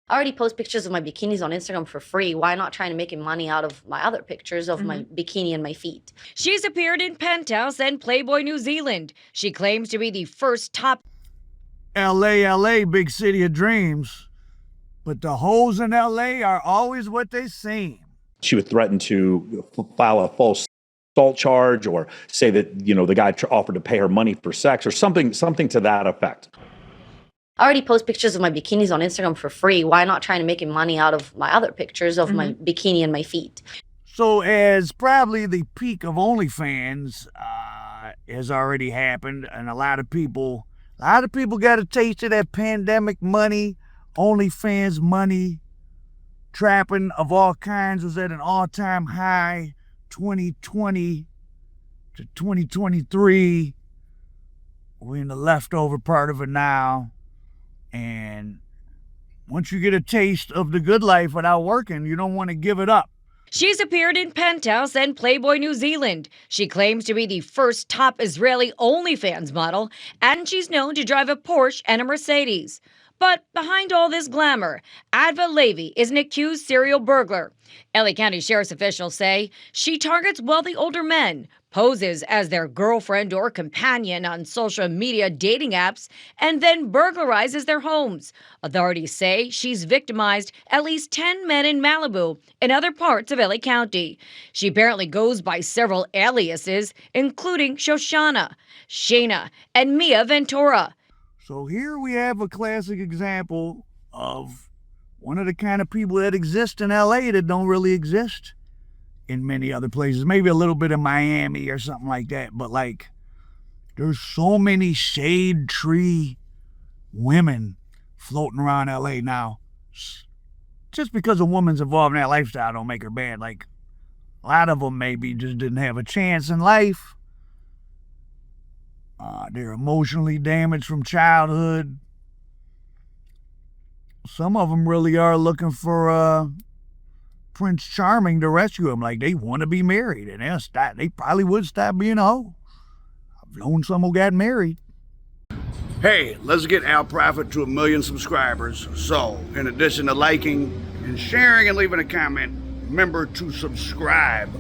I already post pictures of my bikinis on Instagram for free. Why not trying to make money out of my other pictures of my bikini and my feet? She's appeared in Penthouse and Playboy New Zealand. She claims to be the first top LA, big city of dreams. But the hoes in LA are always what they seem. She would threaten to file a false assault charge or say that, the guy offered to pay her money for sex or something to that effect. I already post pictures of my bikinis on Instagram for free. Why not trying to make money out of my other pictures of my bikini and my feet? So as probably the peak of OnlyFans has already happened, and a lot of people got a taste of that pandemic money. OnlyFans money, trapping of all kinds was at an all-time high, 2020 to 2023. We're in the leftover part of it now. And once you get a taste of the good life without working, you don't want to give it up. She's appeared in Penthouse and Playboy New Zealand. She claims to be the first top Israeli OnlyFans model, and she's known to drive a Porsche and a Mercedes. But behind all this glamour, Adva Levy is an accused serial burglar. LA County Sheriff's officials say she targets wealthy older men, poses as their girlfriend or companion on social media dating apps, and then burglarizes their homes. Authorities say she's victimized at least 10 men in Malibu and other parts of LA County. She apparently goes by several aliases, including Shoshana, Shayna, and Mia Ventura. So here we have a classic example of one of the kind of people that exist in LA that don't really exist in many other places. Maybe a little bit in Miami or something like that. But there's so many shade tree women floating around LA now. Just because a woman's involved in that lifestyle don't make her bad. A lot of them maybe just didn't have a chance in life. They're emotionally damaged from childhood. Some of them really are looking for Prince Charming to rescue them. They want to be married, and they probably would stop being a hoe. I've known some who got married. Hey, let's get Al Prophet to 1 million subscribers. So, in addition to liking and sharing and leaving a comment, remember to subscribe.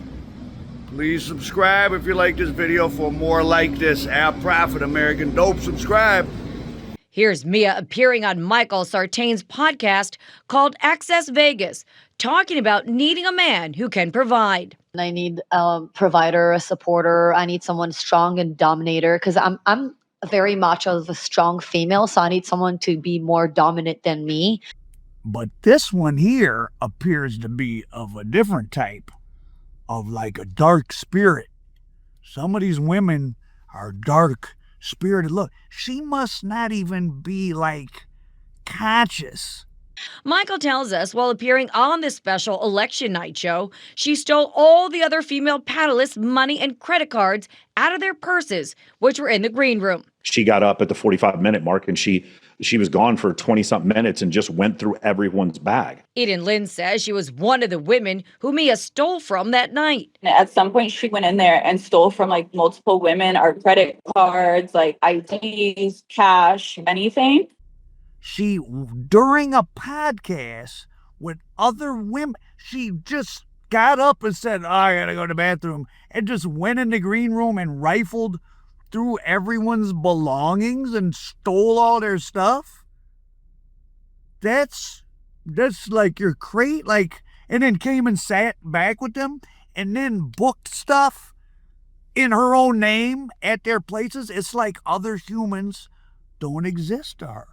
Please subscribe if you like this video for more like this. Al Prophet, American Dope. Subscribe. Here's Mia appearing on Michael Sartain's podcast called Access Vegas, talking about needing a man who can provide. I need a provider, a supporter. I need someone strong and dominator because I'm very much of a strong female, so I need someone to be more dominant than me. But this one here appears to be of a different type, of a dark spirit. Some of these women are dark spirited. Look, she must not even be conscious. Michael tells us while appearing on this special election night show, she stole all the other female panelists' money and credit cards out of their purses, which were in the green room. She got up at the 45-minute mark and she was gone for 20-something minutes and just went through everyone's bag. Eden Lynn says she was one of the women who Mia stole from that night. At some point, she went in there and stole from multiple women, our credit cards, IDs, cash, anything. She, during a podcast with other women, she just got up and said, I gotta go to the bathroom, and just went in the green room and rifled through everyone's belongings and stole all their stuff. That's your crate, and then came and sat back with them and then booked stuff in her own name at their places. It's like other humans don't exist to her.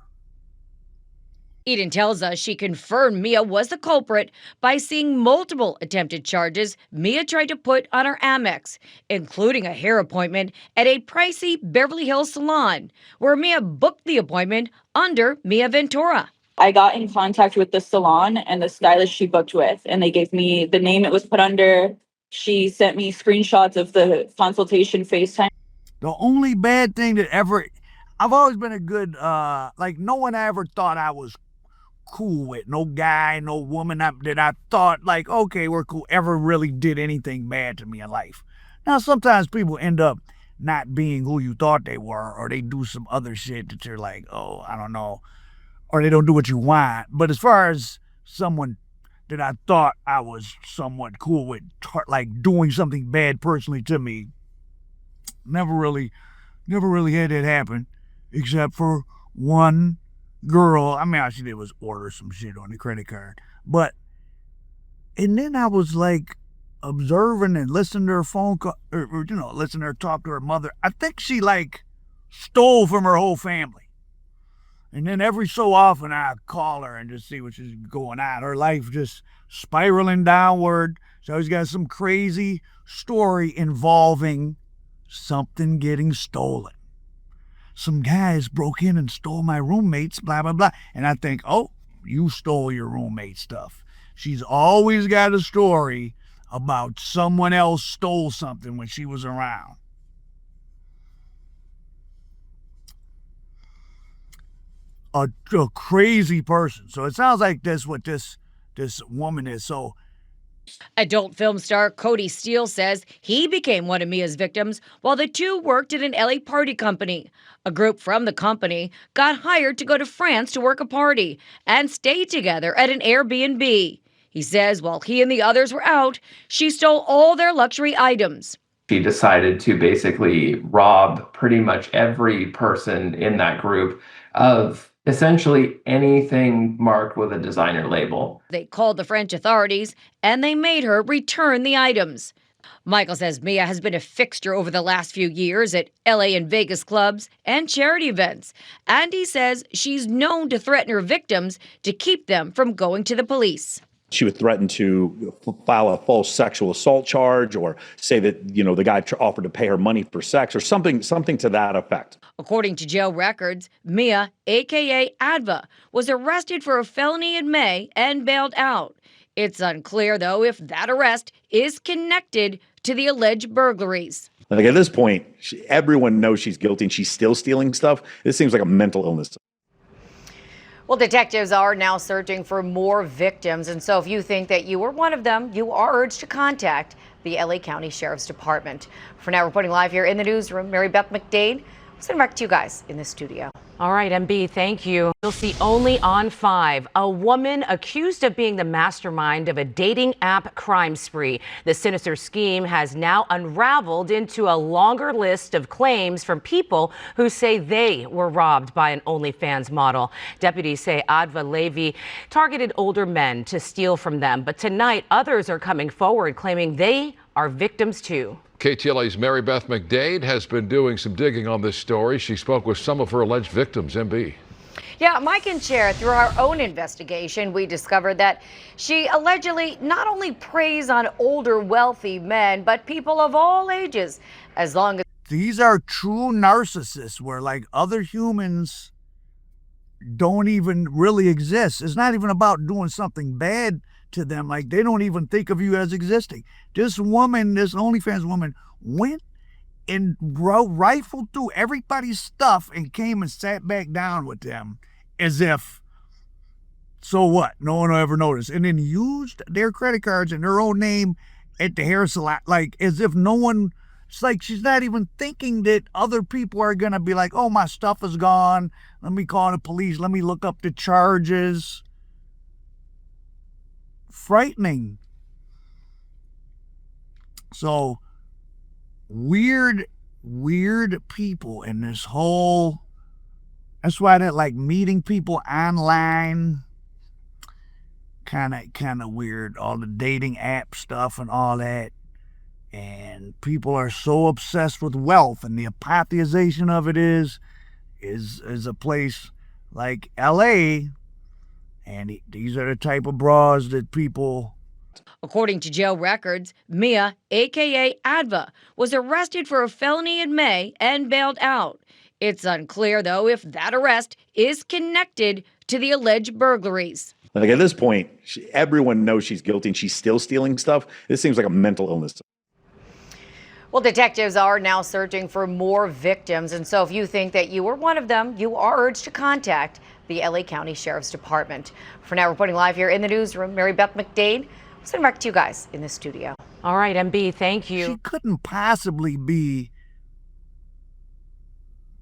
Eden tells us she confirmed Mia was the culprit by seeing multiple attempted charges Mia tried to put on her Amex, including a hair appointment at a pricey Beverly Hills salon, where Mia booked the appointment under Mia Ventura. I got in contact with the salon and the stylist she booked with, and they gave me the name it was put under. She sent me screenshots of the consultation FaceTime. The only bad thing that I've always been a good, no one ever thought I was cool with. No guy, no woman that I thought okay, we're cool, ever really did anything bad to me in life. Now, sometimes people end up not being who you thought they were, or they do some other shit that you're oh, I don't know. or they don't do what you want. But as far as someone that I thought I was somewhat cool with, like doing something bad personally to me, never really had that happen, except for one girl. I mean, all she did was order some shit on the credit card. And then I was like observing and listening to her phone call, or listening to her talk to her mother. I think she like stole from her whole family. And then every so often I call her and just see what's going on. Her life just spiraling downward. She always got some crazy story involving something getting stolen. Some guys broke in and stole my roommates, blah, blah, blah. And I think, oh, you stole your roommate stuff. She's always got a story about someone else stole something when she was around. A crazy person. So it sounds like this what this woman is. So Adult film star Cody Steele says he became one of Mia's victims while the two worked at an LA party company. A group from the company got hired to go to France to work a party and stay together at an Airbnb. He says while he and the others were out, she stole all their luxury items. She decided to basically rob pretty much every person in that group of essentially anything marked with a designer label. They called the French authorities and they made her return the items. Michael says Mia has been a fixture over the last few years at LA and Vegas clubs and charity events. And he says she's known to threaten her victims to keep them from going to the police. She would threaten to file a false sexual assault charge or say that, the guy offered to pay her money for sex or something to that effect. According to jail records, Mia, a.k.a. Adva, was arrested for a felony in May and bailed out. It's unclear, though, if that arrest is connected to the alleged burglaries. Like at this point, everyone knows she's guilty and she's still stealing stuff. This seems like a mental illness. Well, detectives are now searching for more victims. And so if you think that you were one of them, you are urged to contact the LA County Sheriff's Department. For now, reporting live here in the newsroom, Mary Beth McDade. We'll send back to you guys in the studio. All right, MB, thank you. You'll see only on 5. A woman accused of being the mastermind of a dating app crime spree. The sinister scheme has now unraveled into a longer list of claims from people who say they were robbed by an OnlyFans model. Deputies say Adva Levy targeted older men to steal from them. But tonight, others are coming forward claiming they are victims too. KTLA's Mary Beth McDade has been doing some digging on this story. She spoke with some of her alleged victims. MB. Yeah, Mike and Chair, through our own investigation, we discovered that she allegedly not only preys on older, wealthy men, but people of all ages, as long as these are true narcissists where like other humans don't even really exist. It's not even about doing something bad to them. Like they don't even think of you as existing. This woman, this OnlyFans woman, went and rifled through everybody's stuff and came and sat back down with them as if, so what? No one will ever notice. And then used their credit cards in their own name at the hair salon, like as if no one, it's like she's not even thinking that other people are going to be like, oh, my stuff is gone. Let me call the police. Let me look up the charges. Frightening. So weird people in this whole, that's why that like meeting people online kind of weird, all the dating app stuff and all that. And people are so obsessed with wealth, and the apotheosization of it is a place like LA. And these are the type of bras that people. According to jail records, Mia, a.k.a. Adva, was arrested for a felony in May and bailed out. It's unclear, though, if that arrest is connected to the alleged burglaries. Like at this point, everyone knows she's guilty and she's still stealing stuff. This seems like a mental illness. Well, detectives are now searching for more victims. And so if you think that you were one of them, you are urged to contact the LA County Sheriff's Department. For now, reporting live here in the newsroom, Mary Beth McDade. We'll send back to you guys in the studio. All right, MB, thank you. She couldn't possibly be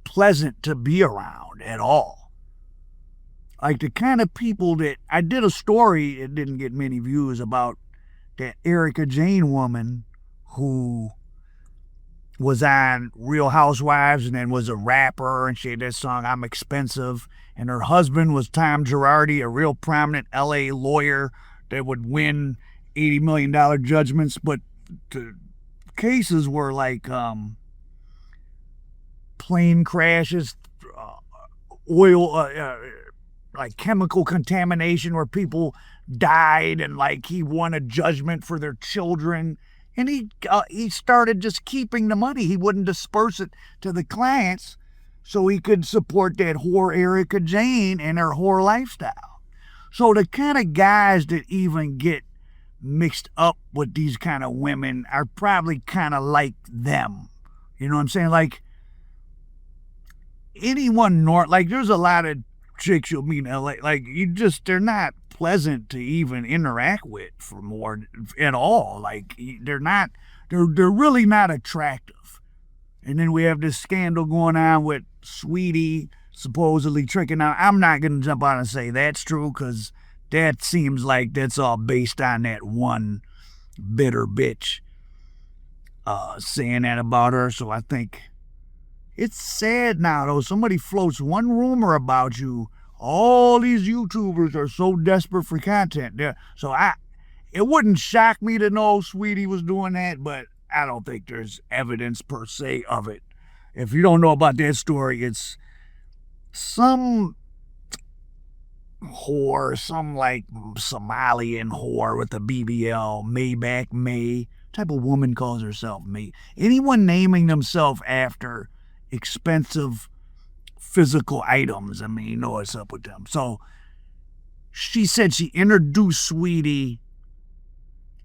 pleasant to be around at all. like the kind of people that I did a story, it didn't get many views, about that Erica Jane woman who was on Real Housewives and then was a rapper, and she had that song I'm Expensive, and her husband was Tom Girardi, a real prominent LA lawyer that would win $80 million judgments, but the cases were like plane crashes, oil, like chemical contamination where people died, and like he won a judgment for their children, and he started just keeping the money. He wouldn't disperse it to the clients so he could support that whore Erica Jane and her whore lifestyle. So the kind of guys that even get mixed up with these kind of women are probably kind of like them. You know what I'm saying? Like anyone like there's a lot of chicks you'll meet in LA, like they're not pleasant to even interact with for more at all. Like they're really not attractive. And then we have this scandal going on with Sweetie supposedly tricking out. I'm not going to jump on and say that's true, because that seems like that's all based on that one bitter bitch saying that about her. So I think it's sad now, though. Somebody floats one rumor about you, all these YouTubers are so desperate for content. So it wouldn't shock me to know Sweetie was doing that, but I don't think there's evidence per se of it. If you don't know about that story, it's some whore, some like Somalian whore with a BBL, Maybach May. What type of woman calls herself May? Anyone naming themselves after expensive physical items, I mean, you know what's up with them. So she said she introduced Sweetie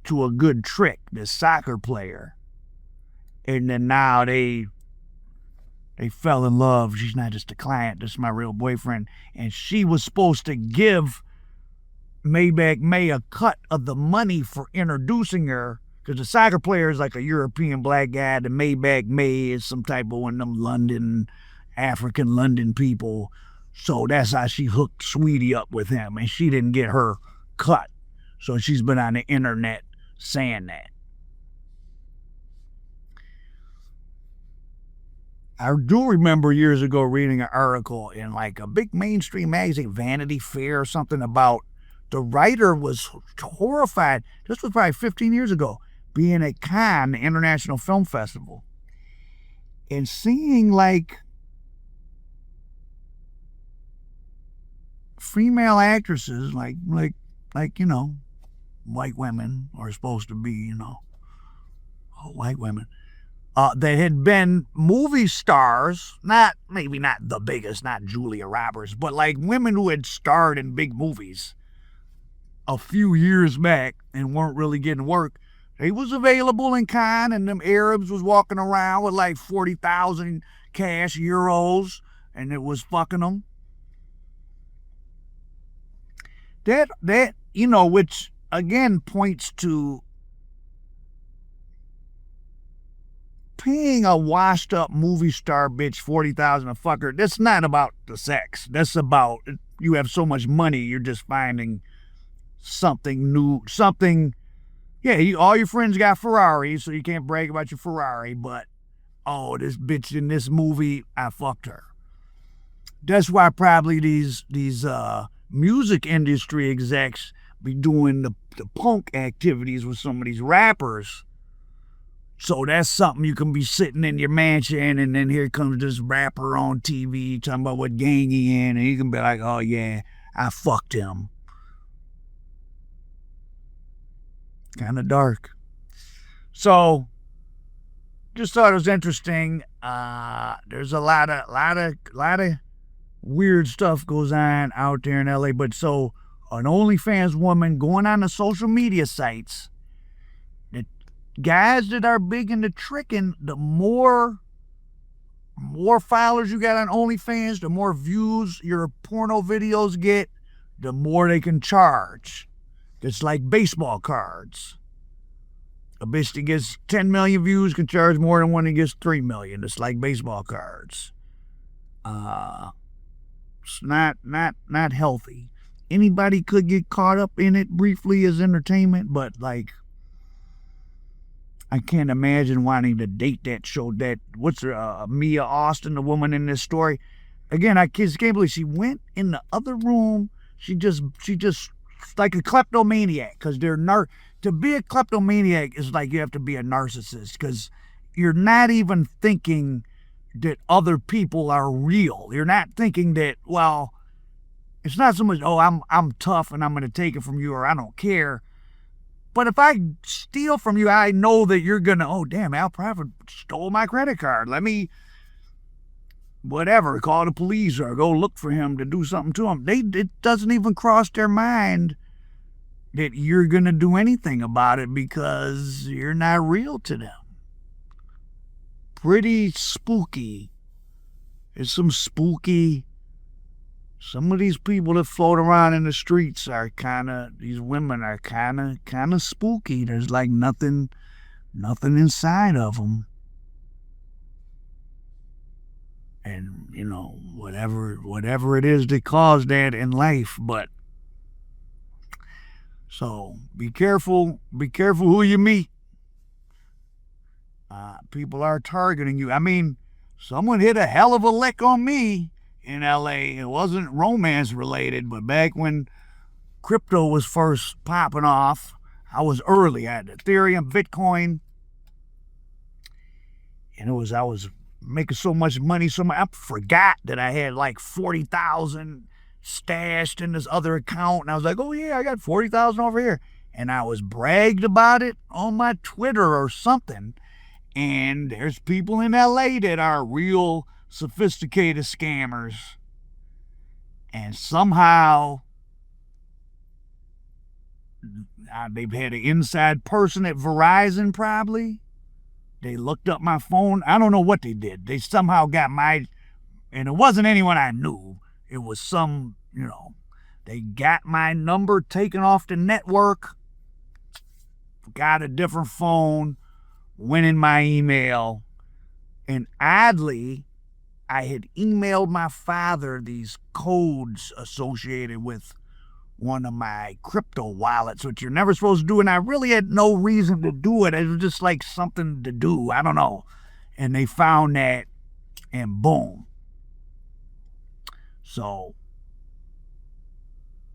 to a good trick, this soccer player, and then now they fell in love. She's not just a client, this is my real boyfriend. And she was supposed to give Maybach May a cut of the money for introducing her, because the soccer player is like a European black guy. The Maybach May is some type of one of them African London people. So that's how she hooked Sweetie up with him, and she didn't get her cut. So she's been on the internet saying that. I do remember years ago reading an article in like a big mainstream magazine, Vanity Fair or something, about the writer was horrified. This was probably 15 years ago, being at Cannes, the International Film Festival, and seeing like female actresses, like you know, white women are supposed to be, you know, white women, that had been movie stars, maybe not the biggest, not Julia Roberts, but like women who had starred in big movies a few years back and weren't really getting work. They was available in Cannes, and them Arabs was walking around with like 40,000 cash euros, and it was fucking them. That you know, which again points to paying a washed up movie star bitch 40,000 a fucker. That's not about the sex. That's about, you have so much money, you're just finding something new, something. Yeah, all your friends got Ferraris, so you can't brag about your Ferrari, but oh, this bitch in this movie, I fucked her. That's why probably these music industry execs be doing the punk activities with some of these rappers. So that's something you can be sitting in your mansion, and then here comes this rapper on TV talking about what gang he in, and you can be like, oh yeah, I fucked him. Kind of dark. So just thought it was interesting. There's a lot of weird stuff goes on out there in LA. But so an OnlyFans woman going on the social media sites, the guys that are big into tricking, the more followers you got on OnlyFans, the more views your porno videos get, the more they can charge. It's like baseball cards. A bitch that gets 10 million views can charge more than one that gets 3 million. It's like baseball cards. It's not healthy. Anybody could get caught up in it briefly as entertainment, but like, I can't imagine wanting to date that show. That what's her Mia Austin, the woman in this story. Again, I can't believe she went in the other room. She just like a kleptomaniac, because to be a kleptomaniac is like you have to be a narcissist, because you're not even thinking that other people are real. You're not thinking that, well, it's not so much, oh, I'm tough and I'm going to take it from you, or I don't care. But if I steal from you, I know that you're going to, oh, damn, Al Prophet stole my credit card. Let me, whatever, call the police or go look for him to do something to him. It doesn't even cross their mind that you're going to do anything about it, because you're not real to them. Pretty spooky. It's some of these people that float around in the streets are these women are kind of spooky. There's like nothing inside of them. And, you know, whatever it is that caused that in life. But, so, be careful who you meet. People are targeting you. I mean, someone hit a hell of a lick on me in LA. It wasn't romance related, but back when crypto was first popping off, I was early. I had Ethereum, Bitcoin, and I was making so much money. I forgot that I had like 40,000 stashed in this other account, and I was like, oh yeah, I got 40,000 over here, and I was bragged about it on my Twitter or something. And there's people in LA that are real sophisticated scammers, and somehow they've had an inside person at Verizon. Probably they looked up my phone. I don't know what they did. They somehow got and it wasn't anyone I knew. It was some, they got my number taken off the network, got a different phone, went in my email, and oddly, I had emailed my father these codes associated with one of my crypto wallets, which you're never supposed to do, and I really had no reason to do it. It was just like something to do. I don't know. And they found that, and boom. So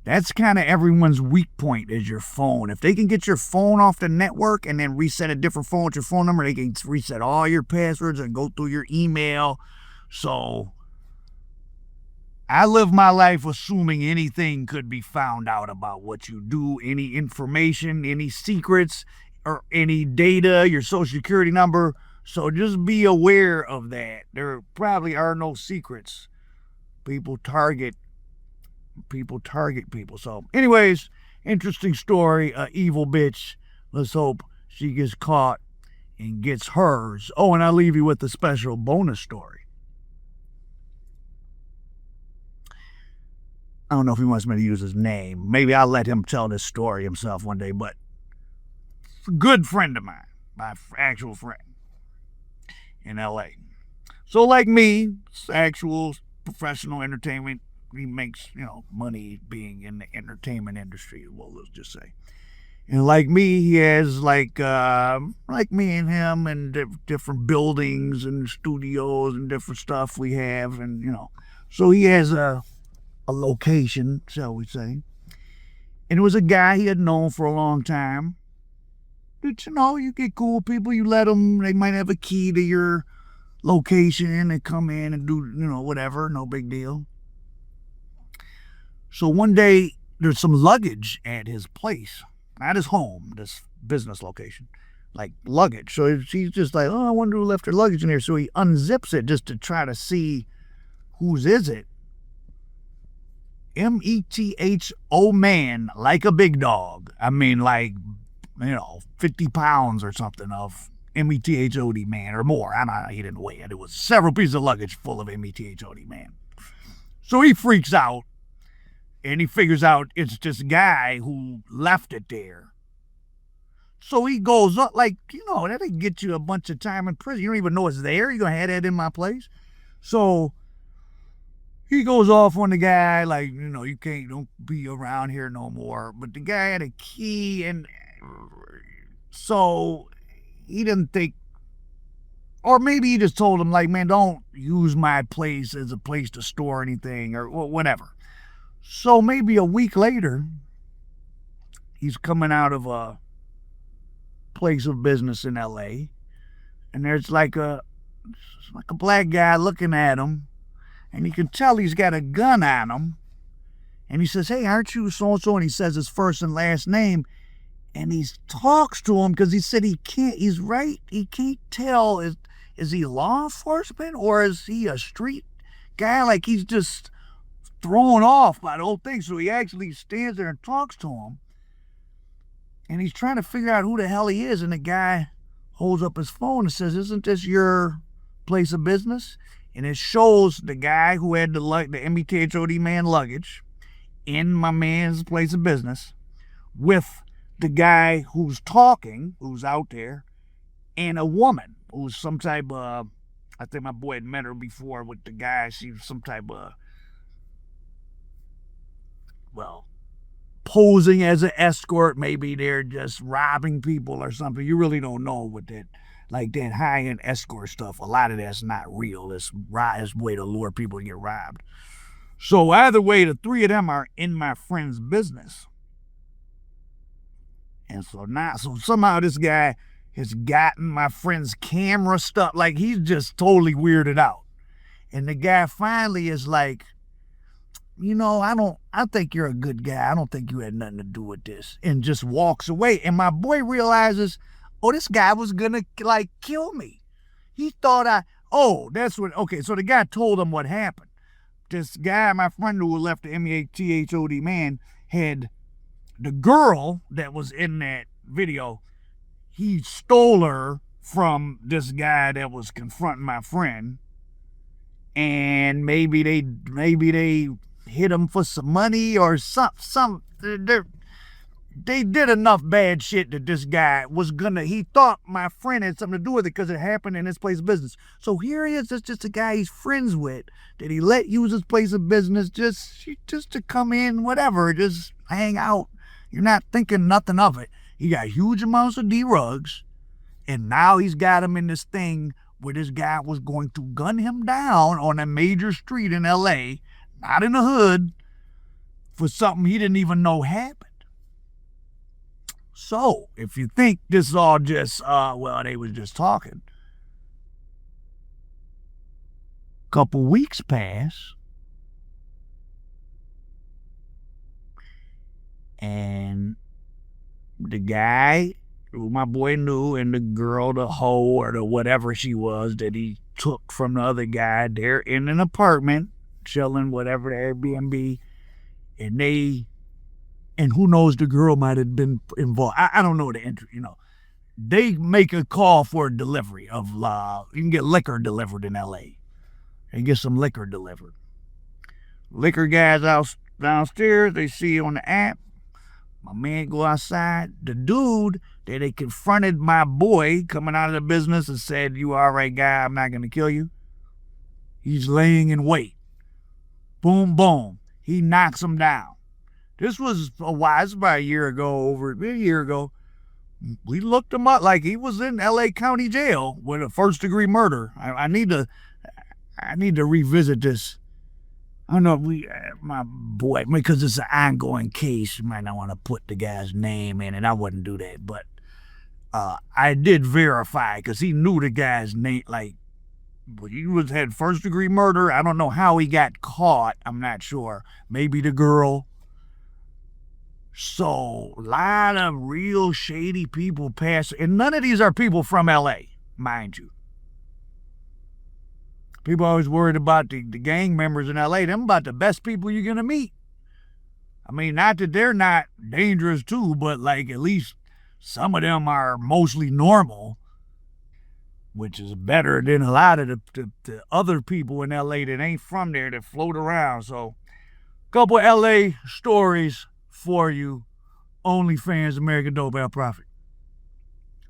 that's kind of everyone's weak point, is your phone. If they can get your phone off the network and then reset a different phone with your phone number, they can reset all your passwords and go through your email. So I live my life assuming anything could be found out about what you do, any information, any secrets, or any data, your social security number. So just be aware of that. There probably are no secrets. People target people. So anyways, interesting story. Evil bitch. Let's hope she gets caught and gets hers. Oh, and I'll leave you with a special bonus story. I don't know if he wants me to use his name. Maybe I'll let him tell this story himself one day, but it's a good friend of mine, my actual friend in LA. So like me, actual professional entertainment, he makes, money being in the entertainment industry, well, let's just say. And like me, he has like me and him, and different buildings and studios and different stuff we have, and so he has a location, shall we say. And it was a guy he had known for a long time. But you get cool people, you let them, they might have a key to your location, they come in and do, whatever, no big deal. So one day, there's some luggage at his place, at his home, this business location, like luggage. So he's just like, oh, I wonder who left their luggage in here. So he unzips it just to try to see whose is it. METHO man, like a big dog. I mean, like, 50 pounds or something of METHOD man or more. I don't know, he didn't weigh it. It was several pieces of luggage full of METHOD man. So he freaks out, and he figures out it's this guy who left it there. So he goes up, like, that'll get you a bunch of time in prison. You don't even know it's there. You're going to have that in my place. So he goes off on the guy, like, you know, don't be around here no more. But the guy had a key, and so he didn't think, or maybe he just told him, like, man, don't use my place as a place to store anything or whatever. So maybe a week later, he's coming out of a place of business in LA, and there's like a black guy looking at him, and you can tell he's got a gun on him. And he says, hey, aren't you so-and-so? And he says his first and last name. And he talks to him because he said he can't tell, is he law enforcement or is he a street guy? Like, he's just thrown off by the whole thing. So he actually stands there and talks to him. And he's trying to figure out who the hell he is. And the guy holds up his phone and says, isn't this your place of business? And it shows the guy who had the MBTHOD man luggage in my man's place of business with the guy who's talking, who's out there, and a woman who's some type of, I think my boy had met her before with the guy. She was some type of, well, posing as an escort. Maybe they're just robbing people or something. You really don't know what that, like that high-end escort stuff. A lot of that's not real. It's a way to lure people to get robbed. So either way, the three of them are in my friend's business. And so somehow this guy has gotten my friend's camera stuff. Like, he's just totally weirded out. And the guy finally is like, you know, I think you're a good guy. I don't think you had nothing to do with this. And just walks away. And my boy realizes, oh, this guy was gonna, like, kill me. He thought okay, so the guy told him what happened. This guy, my friend who left the MBTHOD man, had the girl that was in that video, he stole her from this guy that was confronting my friend. And maybe they hit him for some money or they did enough bad shit that this guy he thought my friend had something to do with it because it happened in his place of business. So here he is, it's just a guy he's friends with that he let use his place of business just to come in, whatever, just hang out. You're not thinking nothing of it. He got huge amounts of D-rugs, and now he's got him in this thing where this guy was going to gun him down on a major street in LA, not in the hood, for something he didn't even know happened. So, if you think this is all just, they was just talking, a couple weeks pass, and the guy who my boy knew and the girl, the hoe or the whatever she was that he took from the other guy, they're in an apartment, chilling, whatever, the Airbnb, and who knows, the girl might have been involved. I don't know the entry, you know. They make a call for a delivery of, you can get liquor delivered in LA. They get some liquor delivered. Liquor guys out downstairs, they see on the app. My man go outside. The dude that they confronted my boy coming out of the business and said, you all right, guy, I'm not going to kill you. He's laying in wait. Boom, boom. He knocks him down. This was a while. It's about a year ago. We looked him up like he was in L.A. County Jail with a first-degree murder. I need to revisit this. I don't know, my boy, because it's an ongoing case, you might not want to put the guy's name in it. I wouldn't do that, but I did verify because he knew the guy's name. Like, he had first-degree murder. I don't know how he got caught. I'm not sure. Maybe the girl. So, a lot of real shady people pass, and none of these are people from L.A., mind you. People always worried about the gang members in L.A. Them about the best people you're going to meet. I mean, not that they're not dangerous too, but like at least some of them are mostly normal, which is better than a lot of the other people in L.A. that ain't from there that float around. So, a couple of L.A. stories for you. OnlyFans, American Dope Al Profit.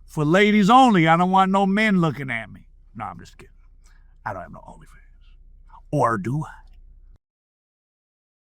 For ladies only. I don't want no men looking at me. No, I'm just kidding. I don't have no OnlyFans. Or do I?